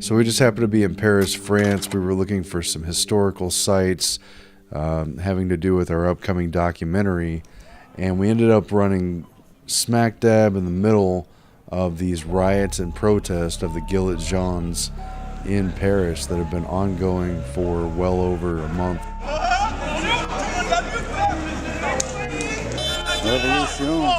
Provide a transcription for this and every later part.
So we just happened to be in Paris, France. We were looking for some historical sites having to do with our upcoming documentary, and we ended up running smack dab in the middle of these riots and protests of the Gilets Jaunes in Paris that have been ongoing for well over a month. Révolution.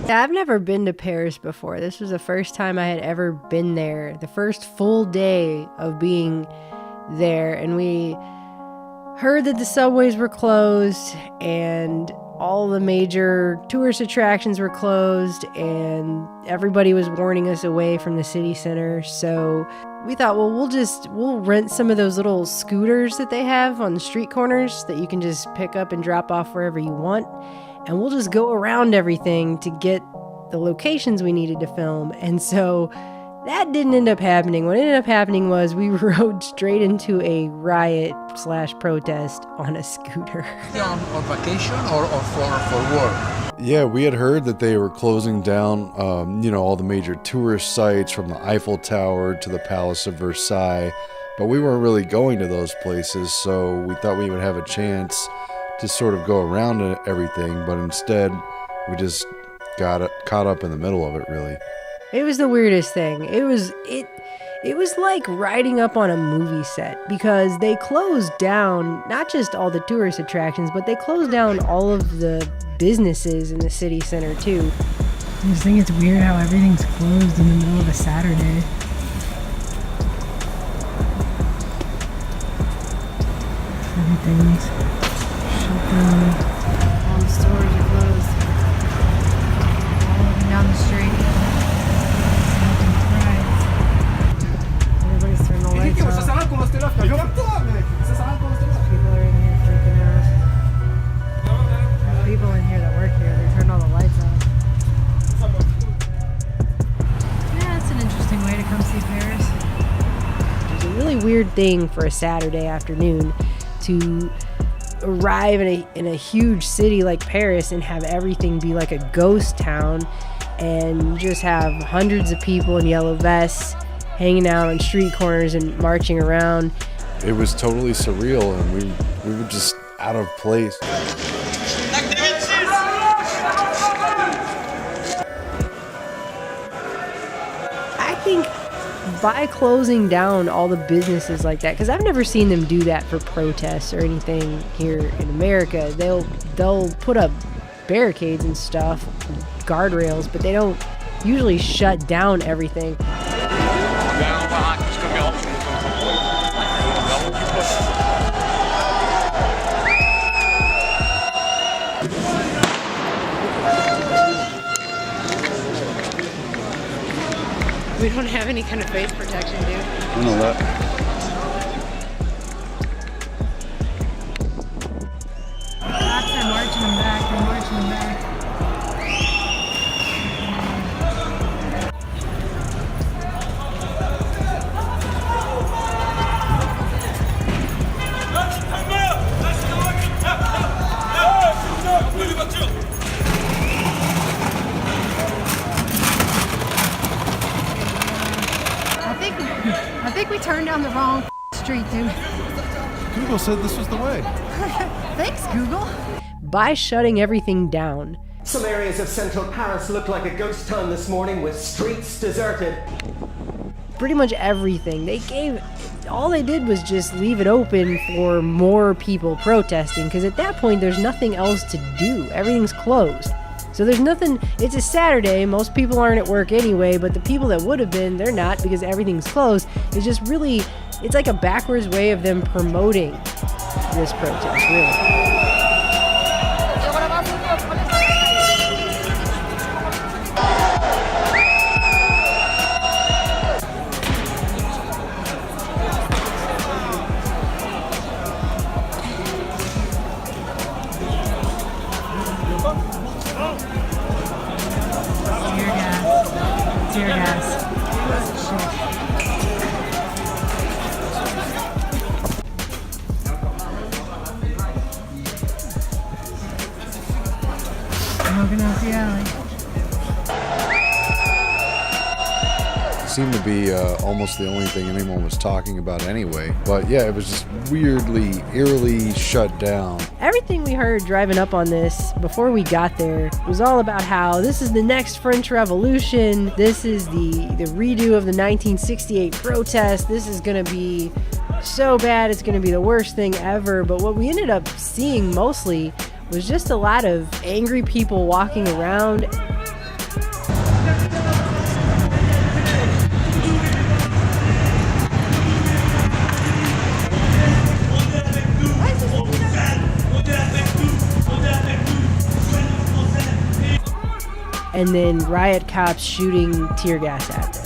I've never been to Paris before. This was the first time I had ever been there. The first full day of being there. And we heard that the subways were closed and all the major tourist attractions were closed and everybody was warning us away from the city center. So we thought, well, we'll rent some of those little scooters that they have on the street corners that you can just pick up and drop off wherever you want. And we'll just go around everything to get the locations we needed to film. And so that didn't end up happening. What ended up happening was we rode straight into a riot/protest on a scooter. On vacation or for work? Yeah, we had heard that they were closing down, all the major tourist sites from the Eiffel Tower to the Palace of Versailles, but we weren't really going to those places, so we thought we would have a chance to sort of go around everything, but instead we just got caught up in the middle of it, really. It was the weirdest thing. It was like riding up on a movie set, because they closed down not just all the tourist attractions, but they closed down all of the businesses in the city center too. I just think it's weird how everything's closed in the middle of a Saturday. Everything's shut down. All the stores are closed. All up and down the street. Everybody's turning the lights off. People are in here freaking out. There are people in here that work here. They turned all the lights off. Yeah, it's an interesting way to come see Paris. It's a really weird thing for a Saturday afternoon to arrive in a huge city like Paris and have everything be like a ghost town, and just have hundreds of people in yellow vests hanging out on street corners and marching around. It was totally surreal, and we were just out of place. I think by closing down all the businesses like that, because I've never seen them do that for protests or anything here in America. They'll put up barricades and stuff, guardrails, but they don't usually shut down everything. We don't have any kind of face protection, do we? I know that. Cops are marching them back. They're marching them back. I think we turned down the wrong street, dude. Google said this was the way. Thanks, Google. By shutting everything down, Some areas of central Paris look like a ghost town this morning with streets deserted. pretty much everything, all they did was just leave it open for more people protesting, because at that point there's nothing else to do. Everything's closed. So there's nothing, it's a Saturday, most people aren't at work anyway, but the people that would have been, they're not, because everything's closed. It's just really, it's like a backwards way of them promoting this protest, really. tear gas. Shit. Smoking out the alley. Seemed to be almost the only thing anyone was talking about anyway. But yeah, it was just weirdly, eerily shut down. Everything we heard driving up on this before we got there was all about how this is the next French Revolution. This is the redo of the 1968 protest. This is going to be so bad. It's going to be the worst thing ever. But what we ended up seeing mostly was just a lot of angry people walking around. And then riot cops shooting tear gas at them.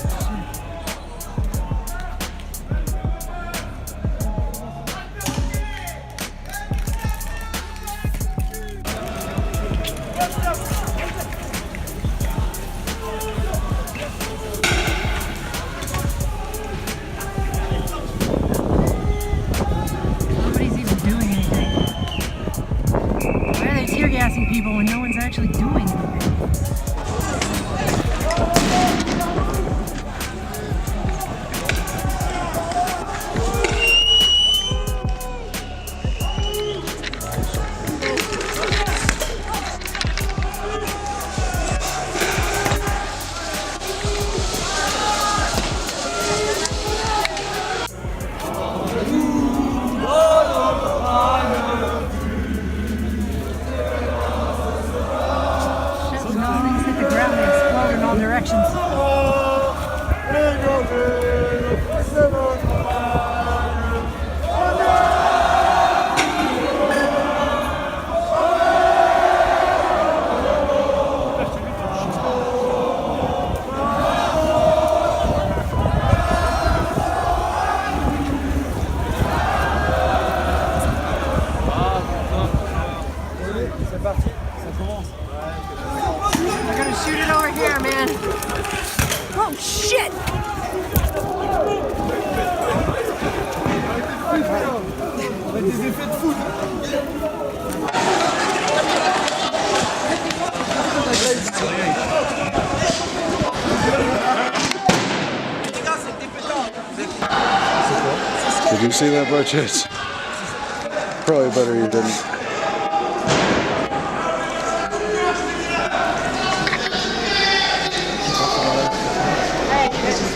Nobody's even doing anything. Why are they tear gassing people when no one's actually doing anything? Directions. They're gonna shoot it over here, man. Oh shit! Did you see that, Butchett? Probably better you didn't.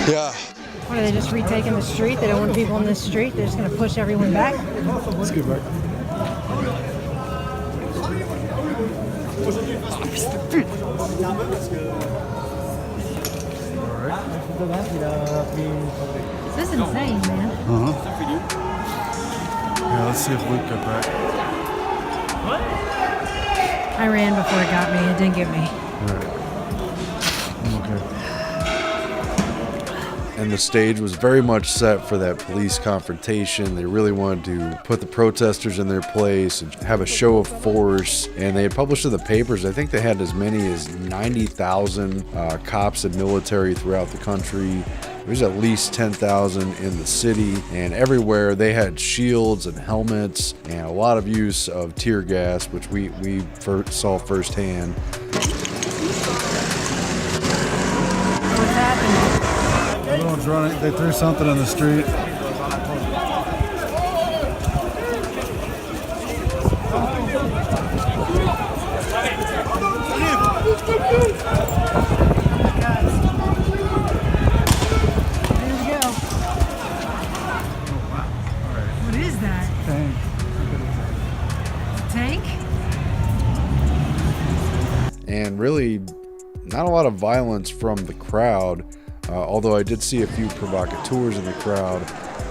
Yeah. What, are they just retaking the street? They don't want people in this street? They're just gonna push everyone back? Let's get back. This is insane, man. Yeah, let's see if Luke got back. I ran before it got me. It didn't get me. Alright. I'm okay. And the stage was very much set for that police confrontation. They really wanted to put the protesters in their place and have a show of force. And they had published in the papers, I think they had as many as 90,000 cops and military throughout the country. There's at least 10,000 in the city, and everywhere they had shields and helmets and a lot of use of tear gas, which we saw firsthand. What's happening? Everyone's running. They threw something in the street. What is that? Tank. Tank? And really not a lot of violence from the crowd, although I did see a few provocateurs in the crowd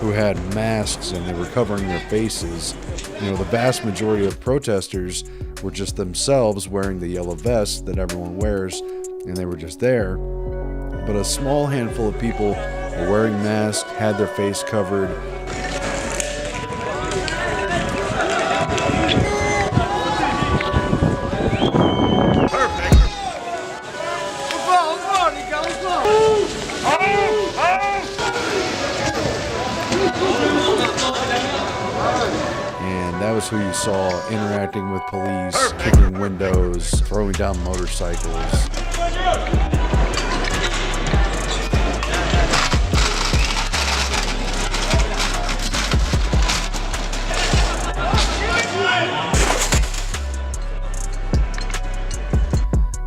who had masks and they were covering their faces. You know, the vast majority of protesters were just themselves wearing the yellow vest that everyone wears, and they were just there. But a small handful of people were wearing masks, had their face covered. Perfect. Let's go, les gars, let's go. was who you saw interacting with police, kicking windows, throwing down motorcycles.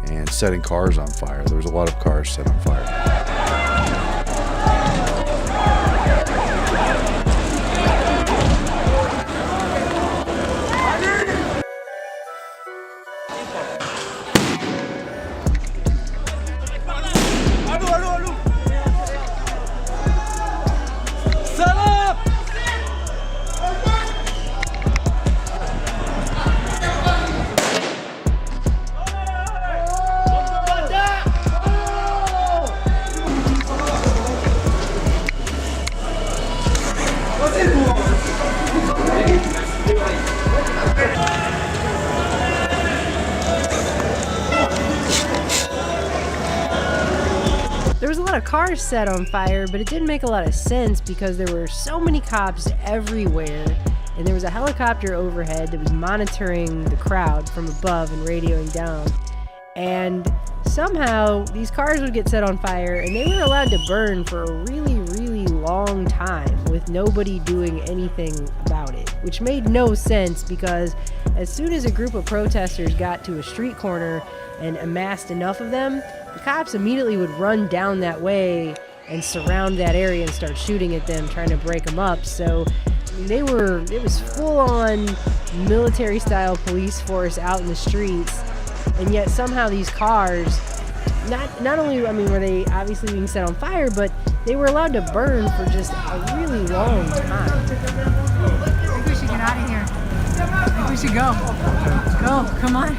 And setting cars on fire. There was a lot of cars set on fire. There was a lot of cars set on fire, but it didn't make a lot of sense because there were so many cops everywhere, and there was a helicopter overhead that was monitoring the crowd from above and radioing down. And somehow these cars would get set on fire, and they were allowed to burn for a really, really long time with nobody doing anything about it, which made no sense because as soon as a group of protesters got to a street corner and amassed enough of them, the cops immediately would run down that way and surround that area and start shooting at them, trying to break them up. So it was full-on military-style police force out in the streets, and yet somehow these cars, not only, I mean, were they obviously being set on fire, but they were allowed to burn for just a really long time. I think we should get out of here. I think we should go. Go, come on.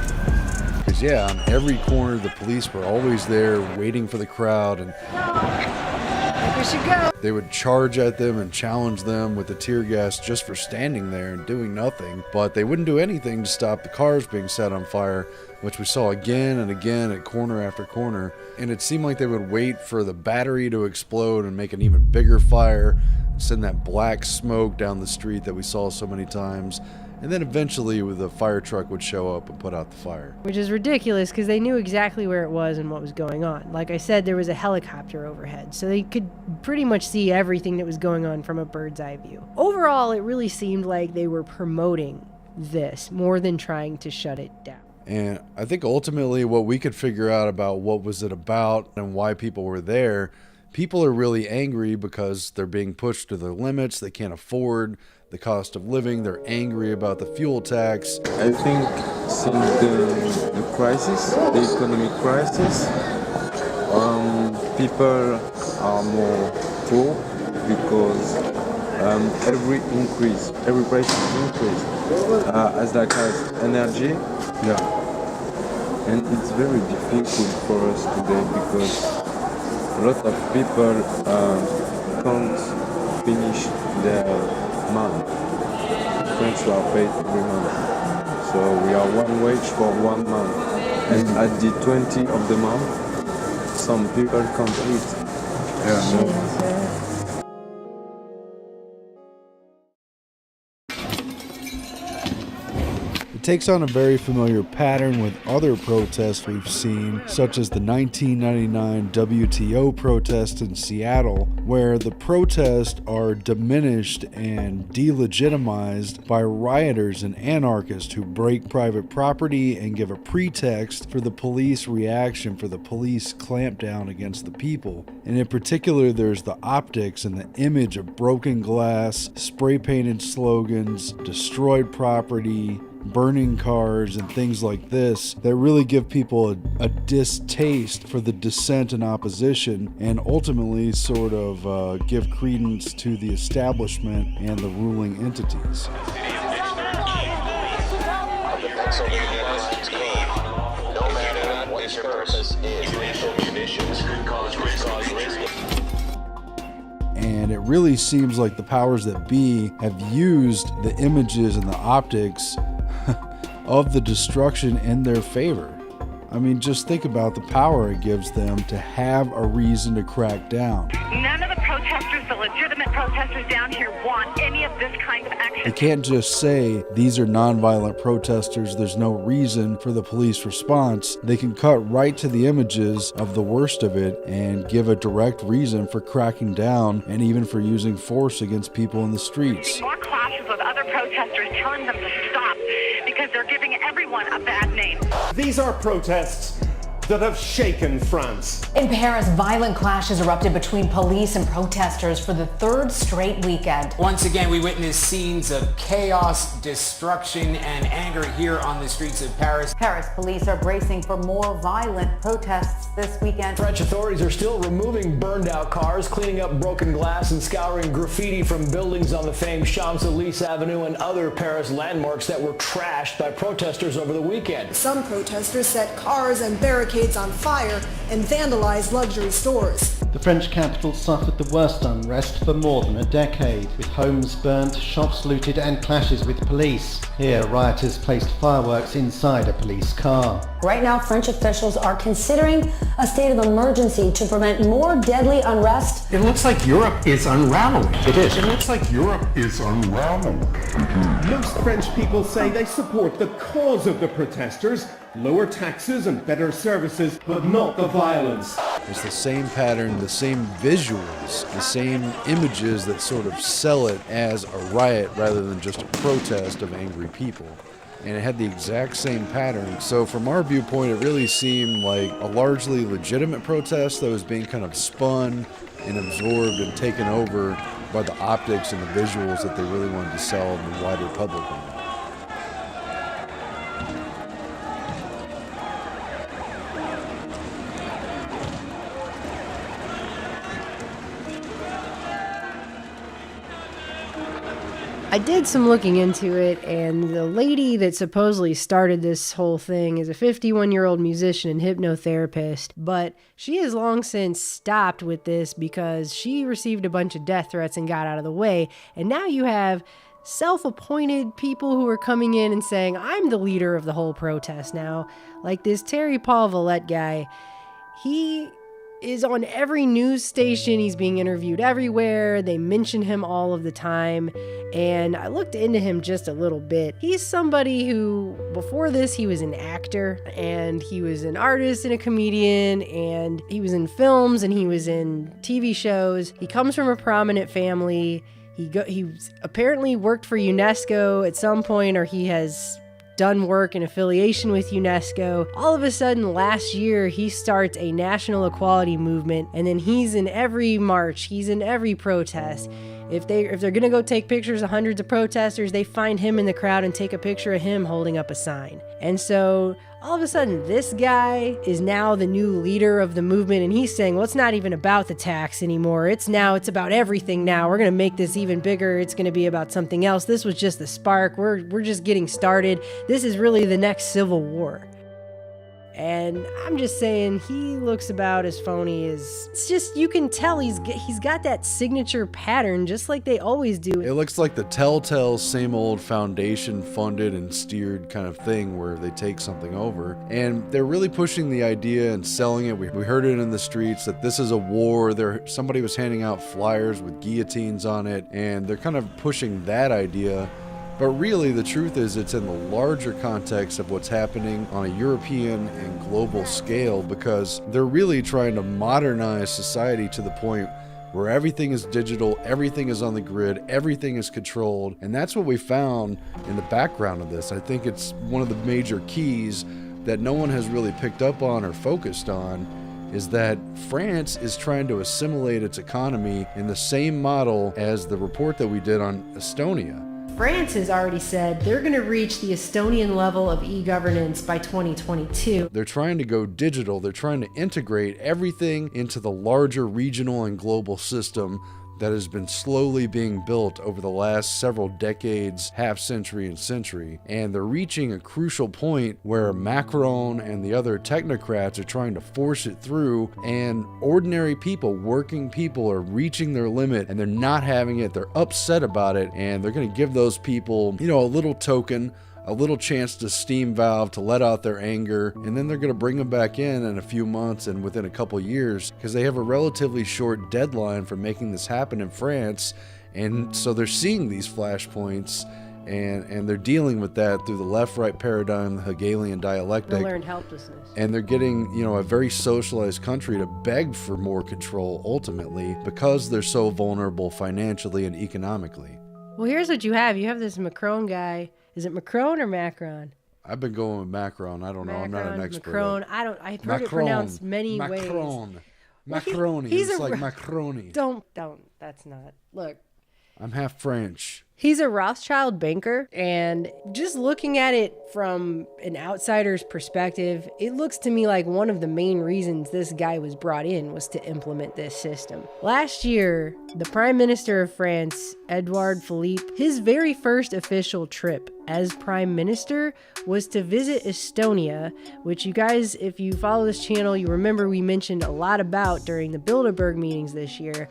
Because, yeah, on every corner, the police were always there waiting for the crowd, and I think we should go. they would charge at them and challenge them with the tear gas just for standing there and doing nothing. But they wouldn't do anything to stop the cars being set on fire, which we saw again and again at corner after corner. And it seemed like they would wait for the battery to explode and make an even bigger fire, send that black smoke down the street that we saw so many times. And then eventually the fire truck would show up and put out the fire. Which is ridiculous because they knew exactly where it was and what was going on. Like I said, there was a helicopter overhead, so they could pretty much see everything that was going on from a bird's eye view. Overall, it really seemed like they were promoting this more than trying to shut it down. And I think ultimately what we could figure out about what was it about and why people were there, people are really angry because they're being pushed to their limits. They can't afford the cost of living. They're angry about the fuel tax. I think since the crisis, the economic crisis, people are more poor because every price increase, as energy. Yeah. And it's very difficult for us today because a lot of people can't finish their month. French are paid every month. So we are one wage for 1 month. And at the 20th of the month, some people can't eat. Yeah. So it takes on a very familiar pattern with other protests we've seen, such as the 1999 WTO protest in Seattle, where the protests are diminished and delegitimized by rioters and anarchists who break private property and give a pretext for the police reaction, for the police clampdown against the people. And in particular, there's the optics and the image of broken glass, spray-painted slogans, destroyed property, burning cars, and things like this that really give people a distaste for the dissent and opposition, and ultimately sort of give credence to the establishment and the ruling entities. And it really seems like the powers that be have used the images and the optics of the destruction in their favor. I mean, just think about the power it gives them to have a reason to crack down. None of the protesters, the legitimate protesters down here, want any of this kind of action. They can't just say these are nonviolent protesters, there's no reason for the police response. They can cut right to the images of the worst of it and give a direct reason for cracking down and even for using force against people in the streets. More clashes with other protesters telling them to stop because they're giving everyone a bad name. These are protests that have shaken France. In Paris, violent clashes erupted between police and protesters for the third straight weekend. Once again, we witnessed scenes of chaos, destruction, and anger here on the streets of Paris. Paris police are bracing for more violent protests this weekend. French authorities are still removing burned out cars, cleaning up broken glass, and scouring graffiti from buildings on the famed Champs-Élysées Avenue and other Paris landmarks that were trashed by protesters over the weekend. Some protesters set cars and barricades on fire and vandalized luxury stores. The French capital suffered the worst unrest for more than a decade, with homes burnt, shops looted and clashes with police. Here, rioters placed fireworks inside a police car. Right now, French officials are considering a state of emergency to prevent more deadly unrest. It looks like Europe is unraveling. It is. It looks like Europe is unraveling. Most French people say they support the cause of the protesters, lower taxes and better services, but not the violence. It's the same pattern, the same visuals, the same images that sort of sell it as a riot rather than just a protest of angry people. And it had the exact same pattern. So from our viewpoint, it really seemed like a largely legitimate protest that was being kind of spun and absorbed and taken over by the optics and the visuals that they really wanted to sell in the wider public. I did some looking into it, and the lady that supposedly started this whole thing is a 51-year-old musician and hypnotherapist, but she has long since stopped with this because she received a bunch of death threats and got out of the way, and now you have self-appointed people who are coming in and saying, I'm the leader of the whole protest now. Like this Terry Paul Vallette guy, he is on every news station. He's being interviewed everywhere. They mention him all of the time. And I looked into him just a little bit. He's somebody who, before this, he was an actor and he was an artist and a comedian, and he was in films and he was in TV shows. He comes from a prominent family. He apparently worked for UNESCO at some point, or he has done work in affiliation with UNESCO. All of a sudden, last year, he starts a national equality movement, and then he's in every march, he's in every protest. If they're gonna go take pictures of hundreds of protesters, they find him in the crowd and take a picture of him holding up a sign. And so all of a sudden, this guy is now the new leader of the movement, and he's saying, well, it's not even about the tax anymore. It's about everything now. We're gonna make this even bigger. It's gonna be about something else. This was just the spark. We're just getting started. This is really the next civil war. And I'm just saying, he looks about as phony as... It's just, you can tell he's got that signature pattern, just like they always do. It looks like the telltale same old foundation funded and steered kind of thing where they take something over. And they're really pushing the idea and selling it. We heard it in the streets that this is a war. Somebody was handing out flyers with guillotines on it, and they're kind of pushing that idea. But really, the truth is it's in the larger context of what's happening on a European and global scale, because they're really trying to modernize society to the point where everything is digital, everything is on the grid, everything is controlled. And that's what we found in the background of this. I think it's one of the major keys that no one has really picked up on or focused on, is that France is trying to assimilate its economy in the same model as the report that we did on Estonia. France has already said they're going to reach the Estonian level of e-governance by 2022. They're trying to go digital. They're trying to integrate everything into the larger regional and global system that has been slowly being built over the last several decades, half century and century. And they're reaching a crucial point where Macron and the other technocrats are trying to force it through, and ordinary people, working people, are reaching their limit and they're not having it. They're upset about it, and they're going to give those people, a little token a little chance to steam valve, to let out their anger, and then they're going to bring them back in a few months and within a couple years, because they have a relatively short deadline for making this happen in France. And so they're seeing these flashpoints, and they're dealing with that through the left-right paradigm, the Hegelian dialectic. The learned helplessness. And they're getting, a very socialized country to beg for more control ultimately, because they're so vulnerable financially and economically. Well, here's what you have. You have this Macron guy. Is it Macron or Macron? I've been going with Macron. I don't know. I'm not an expert. Macron. I've heard it pronounced many ways. Macaroni. It's like macaroni. Don't. That's not. Look. I'm half French. He's a Rothschild banker, and just looking at it from an outsider's perspective, it looks to me like one of the main reasons this guy was brought in was to implement this system. Last year, the Prime Minister of France, Edouard Philippe, his very first official trip as Prime Minister was to visit Estonia, which you guys, if you follow this channel, you remember we mentioned a lot about during the Bilderberg meetings this year.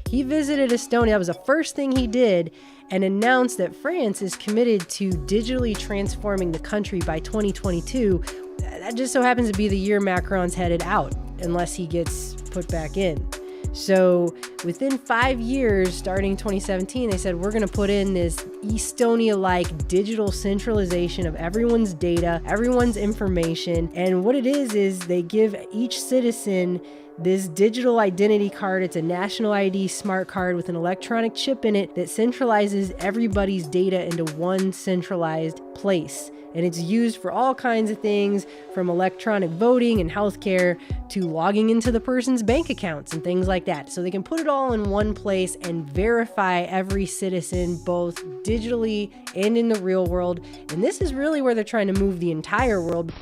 He visited Estonia. That was the first thing he did, and announced that France is committed to digitally transforming the country by 2022. That just so happens to be the year Macron's headed out, unless he gets put back in. So within 5 years, starting 2017, they said, we're going to put in this Estonia-like digital centralization of everyone's data, everyone's information. And what it is they give each citizen this digital identity card. It's a national ID smart card with an electronic chip in it that centralizes everybody's data into one centralized place. And it's used for all kinds of things, from electronic voting and healthcare to logging into the person's bank accounts and things like that. So they can put it all in one place and verify every citizen, both digitally and in the real world. And this is really where they're trying to move the entire world.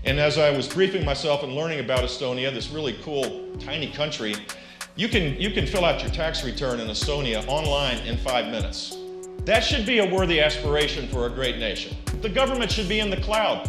And as I was briefing myself and learning about Estonia, this really cool, tiny country, you can fill out your tax return in Estonia online in 5 minutes. That should be a worthy aspiration for a great nation. The government should be in the cloud.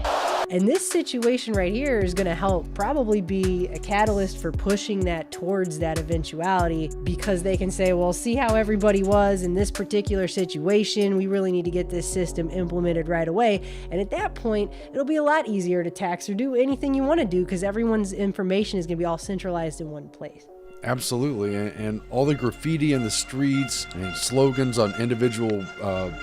And this situation right here is going to help probably be a catalyst for pushing that towards that eventuality, because they can say, well, see how everybody was in this particular situation. We really need to get this system implemented right away. And at that point, it'll be a lot easier to tax or do anything you want to do, because everyone's information is going to be all centralized in one place. Absolutely, and all the graffiti in the streets and slogans on individual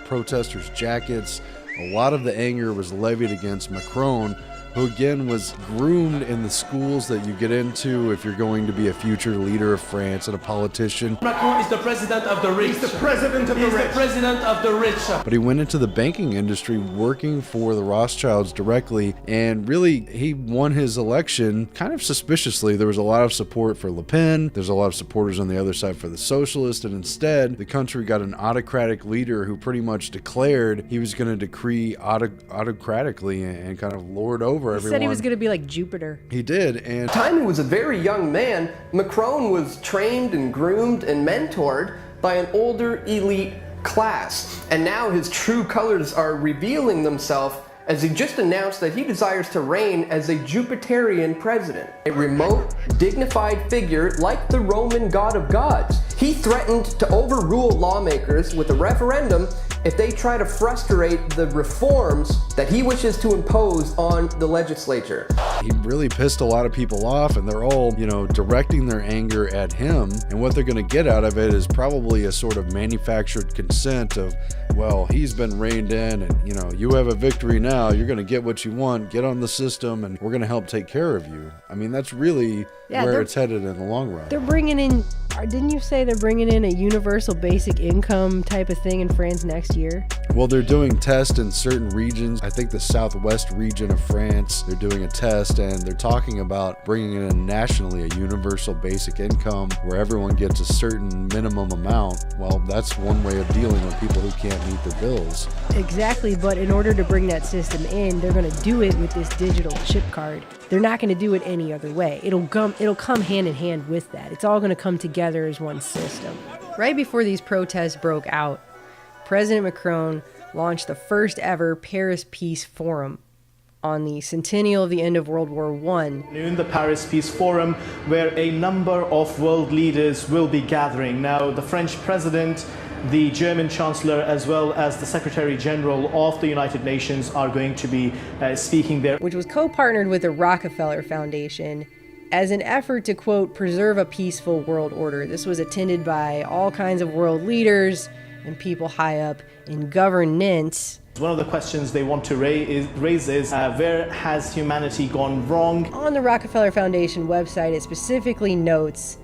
protesters' jackets, a lot of the anger was levied against Macron, who again was groomed in the schools that you get into if you're going to be a future leader of France and a politician. Macron is the president of the rich. He's the president of the rich. He's the president of the rich. But he went into the banking industry working for the Rothschilds directly, and really he won his election kind of suspiciously. There was a lot of support for Le Pen. There's a lot of supporters on the other side for the socialists, and instead the country got an autocratic leader who pretty much declared he was going to decree autocratically and kind of lord over everyone. He said he was going to be like Jupiter. He did, and the time he was a very young man, Macron was trained and groomed and mentored by an older elite class. And now his true colors are revealing themselves as he just announced that he desires to reign as a Jupiterian president, a remote, dignified figure like the Roman god of gods. He threatened to overrule lawmakers with a referendum if they try to frustrate the reforms that he wishes to impose on the legislature. He really pissed a lot of people off, and they're all, directing their anger at him. And what they're going to get out of it is probably a sort of manufactured consent of, well, he's been reined in, and, you have a victory now. You're going to get what you want. Get on the system, and we're going to help take care of you. I mean, that's really where it's headed in the long run. They're bringing in, didn't you say they're bringing in a universal basic income type of thing in France next year? Well, they're doing tests in certain regions. I think the southwest region of France, they're doing a test, and they're talking about bringing in nationally a universal basic income where everyone gets a certain minimum amount. Well, that's one way of dealing with people who can't meet their bills. Exactly, but in order to bring that system in, they're going to do it with this digital chip card. They're not going to do it any other way. It'll come hand in hand with that. It's all going to come together as one system. Right before these protests broke out, President Macron launched the first ever Paris Peace Forum on the centennial of the end of World War I. In the Paris Peace Forum, where a number of world leaders will be gathering. Now, the French president the German Chancellor as well as the Secretary General of the United Nations are going to be speaking there. Which was co-partnered with the Rockefeller Foundation as an effort to, quote, preserve a peaceful world order. This was attended by all kinds of world leaders and people high up in governance. One of the questions they want to raise is where has humanity gone wrong? On the Rockefeller Foundation website, it specifically notes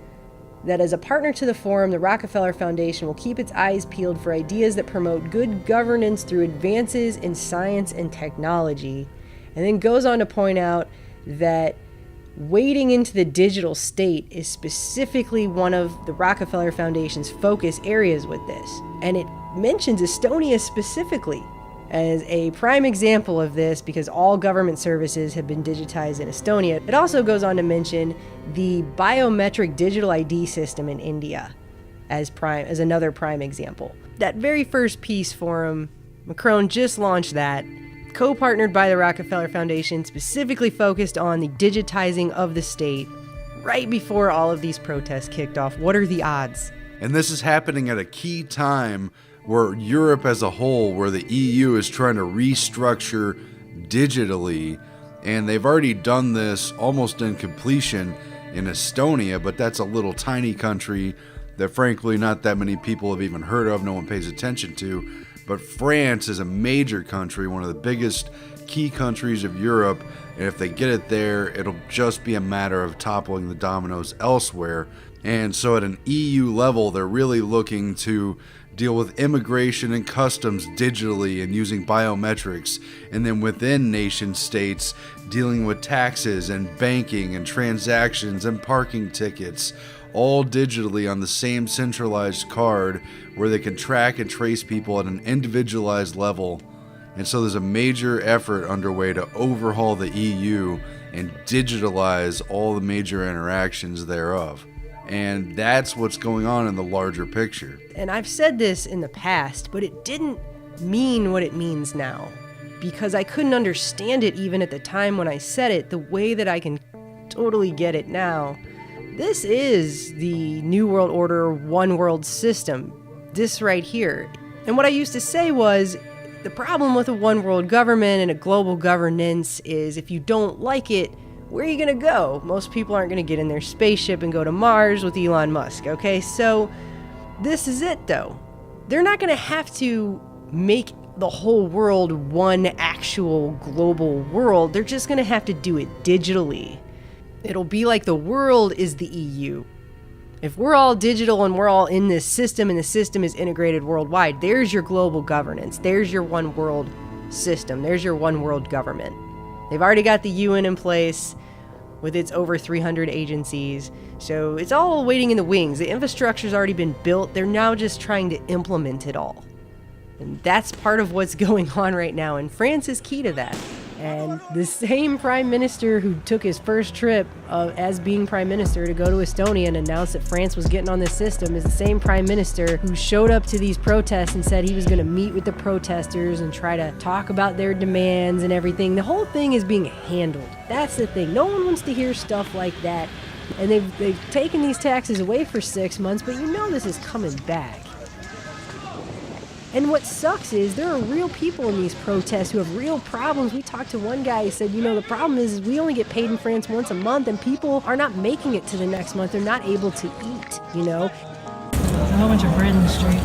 that as a partner to the forum, the Rockefeller Foundation will keep its eyes peeled for ideas that promote good governance through advances in science and technology. And then goes on to point out that wading into the digital state is specifically one of the Rockefeller Foundation's focus areas with this. And it mentions Estonia specifically as a prime example of this because all government services have been digitized in Estonia. It also goes on to mention the biometric digital ID system in India as another prime example. That very first peace forum, Macron just launched that, co-partnered by the Rockefeller Foundation, specifically focused on the digitizing of the state right before all of these protests kicked off. What are the odds? And this is happening at a key time where Europe as a whole, where the EU is trying to restructure digitally, and they've already done this almost in completion in Estonia, but that's a little tiny country that frankly not that many people have even heard of, no one pays attention to. But France is a major country, one of the biggest key countries of Europe, and if they get it there, it'll just be a matter of toppling the dominoes elsewhere. And so at an EU level, they're really looking to deal with immigration and customs digitally and using biometrics, and then within nation states, dealing with taxes and banking and transactions and parking tickets, all digitally on the same centralized card where they can track and trace people at an individualized level. And so there's a major effort underway to overhaul the EU and digitalize all the major interactions thereof. And that's what's going on in the larger picture. And I've said this in the past, but it didn't mean what it means now, because I couldn't understand it even at the time when I said it the way that I can totally get it now. This is the New World Order, one world system. This right here. And what I used to say was, the problem with a one world government and a global governance is if you don't like it, where are you going to go? Most people aren't going to get in their spaceship and go to Mars with Elon Musk, okay? So this is it, though. They're not going to have to make the whole world one actual global world. They're just going to have to do it digitally. It'll be like the world is the EU. If we're all digital and we're all in this system and the system is integrated worldwide, there's your global governance. There's your one world system. There's your one world government. They've already got the UN in place with its over 300 agencies. So it's all waiting in the wings. The infrastructure's already been built. They're now just trying to implement it all. And that's part of what's going on right now. And France is key to that. And the same prime minister who took his first trip as being prime minister to go to Estonia and announce that France was getting on this system is the same prime minister who showed up to these protests and said he was going to meet with the protesters and try to talk about their demands and everything. The whole thing is being handled. That's the thing. No one wants to hear stuff like that. And they've taken these taxes away for 6 months, but you know this is coming back. And what sucks is there are real people in these protests who have real problems. We talked to one guy who said, you know, the problem is we only get paid in France once a month and people are not making it to the next month. They're not able to eat, you know? There's a whole bunch of bread in the street.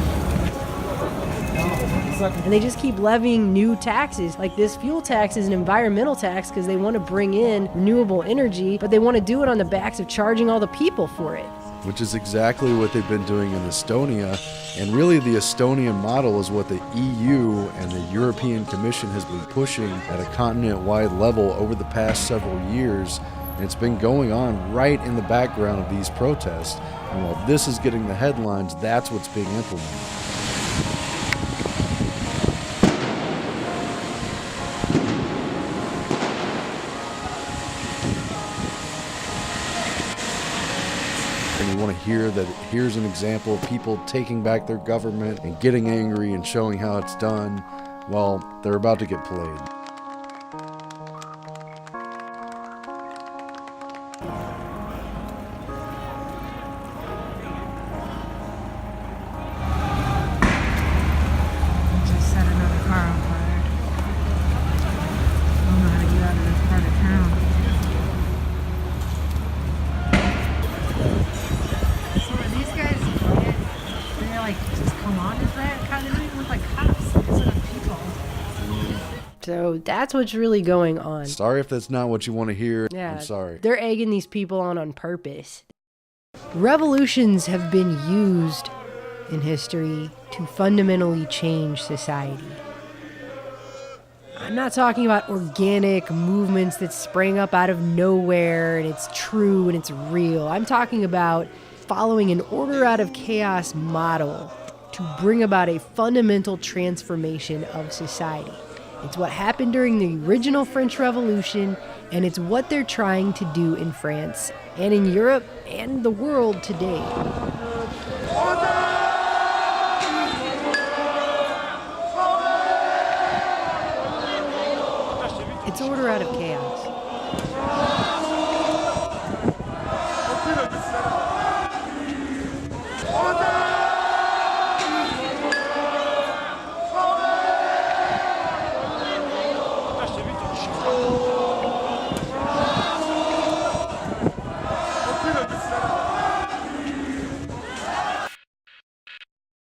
And they just keep levying new taxes. Like this fuel tax is an environmental tax because they want to bring in renewable energy, but they want to do it on the backs of charging all the people for it. Which is exactly what they've been doing in Estonia. And really the Estonian model is what the EU and the European Commission has been pushing at a continent-wide level over the past several years. And it's been going on right in the background of these protests. And while this is getting the headlines, that's what's being implemented. Want to hear that here's an example of people taking back their government and getting angry and showing how it's done. Well, they're about to get played. So that's what's really going on. Sorry if that's not what you want to hear. Yeah, I'm sorry. They're egging these people on purpose. Revolutions have been used in history to fundamentally change society. I'm not talking about organic movements that sprang up out of nowhere and it's true and it's real. I'm talking about following an order out of chaos model to bring about a fundamental transformation of society. It's what happened during the original French Revolution, and it's what they're trying to do in France and in Europe and the world today. It's order out of chaos.